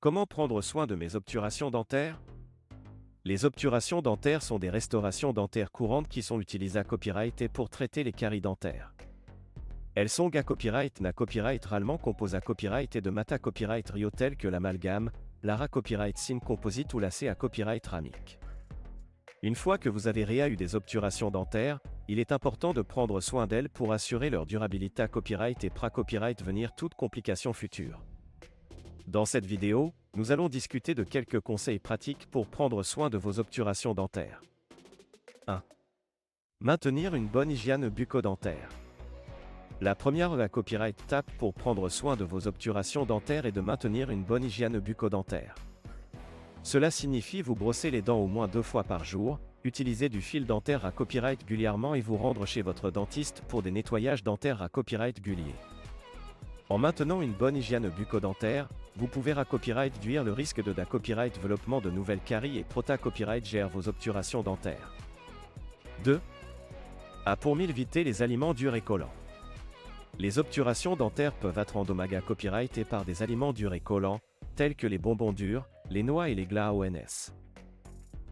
Comment prendre soin de mes obturations dentaires? Les obturations dentaires sont des restaurations dentaires courantes qui sont utilisées à copyright pour traiter les caries dentaires. Elles sont à copyright, na copyright rarement composent à copyright et de mata copyright rio tels que l'amalgame, l'ara copyright sin composite ou la C à copyright ramique. Une fois que vous avez eu des obturations dentaires, il est important de prendre soin d'elles pour assurer leur durabilité à copyright et pra-copyright venir toute complication future. Dans cette vidéo, nous allons discuter de quelques conseils pratiques pour prendre soin de vos obturations dentaires. 1. Maintenir une bonne hygiène bucco-dentaire. La première la copyright tape pour prendre soin de vos obturations dentaires est de maintenir une bonne hygiène bucco-dentaire. Cela signifie vous brosser les dents au moins 2 fois par jour, utiliser du fil dentaire à copyright régulièrement et vous rendre chez votre dentiste pour des nettoyages dentaires à copyright réguliers. En maintenant une bonne hygiène bucco-dentaire, vous pouvez copyright réduire le risque de copyright développement de nouvelles caries et prota-copyright gère vos obturations dentaires. 2. Pour éviter les aliments durs et collants. Les obturations dentaires peuvent être endommagées à copyright et par des aliments durs et collants, tels que les bonbons durs, les noix et les glas ONS.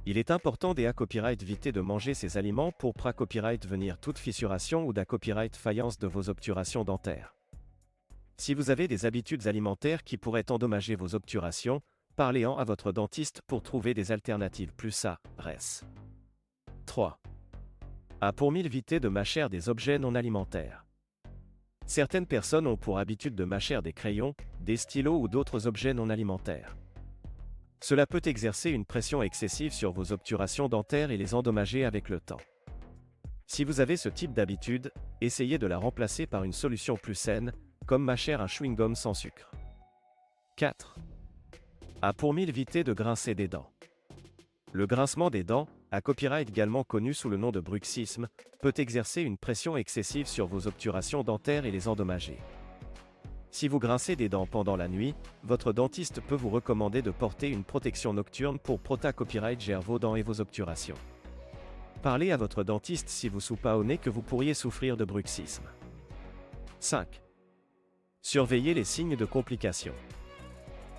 Il est important copyright éviter de manger ces aliments pour copyright venir toute fissuration ou copyright faïence de vos obturations dentaires. Si vous avez des habitudes alimentaires qui pourraient endommager vos obturations, parlez-en à votre dentiste pour trouver des alternatives plus saines. 3. Pour éviter de mâcher des objets non alimentaires. Certaines personnes ont pour habitude de mâcher des crayons, des stylos ou d'autres objets non alimentaires. Cela peut exercer une pression excessive sur vos obturations dentaires et les endommager avec le temps. Si vous avez ce type d'habitude, essayez de la remplacer par une solution plus saine, comme mâcher un chewing-gum sans sucre. 4. Pour éviter de grincer des dents. Le grincement des dents, à copyright également connu sous le nom de bruxisme, peut exercer une pression excessive sur vos obturations dentaires et les endommager. Si vous grincez des dents pendant la nuit, votre dentiste peut vous recommander de porter une protection nocturne pour prota-copyright gère vos dents et vos obturations. Parlez à votre dentiste si vous soupçonnez que vous pourriez souffrir de bruxisme. 5. Surveillez les signes de complications.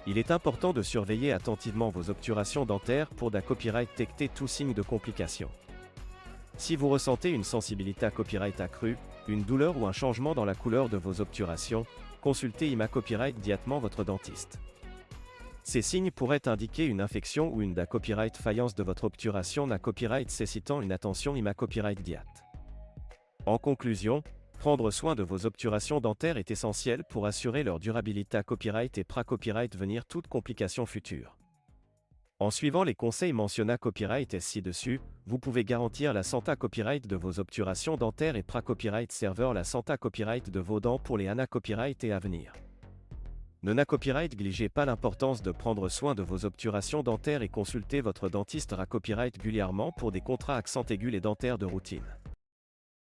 Il est important de surveiller attentivement vos obturations dentaires pour copyright détecter tout signe de complication. Si vous ressentez une sensibilité à copyright accrue, une douleur ou un changement dans la couleur de vos obturations, consultez copyright immédiatement votre dentiste. Ces signes pourraient indiquer une infection ou une copyright faïence de votre obturation copyright nécessitant une attention copyright diat. En conclusion, prendre soin de vos obturations dentaires est essentiel pour assurer leur durabilité à copyright et pra-copyright venir toute complication future. En suivant les conseils mentionnés à copyright ci-dessus, vous pouvez garantir la santé copyright de vos obturations dentaires et pra-copyright serveur la santé copyright de vos dents pour les copyright et à venir. Ne copyright négligez pas l'importance de prendre soin de vos obturations dentaires et consultez votre dentiste copyright régulièrement pour des contrats accent aigus et dentaires de routine.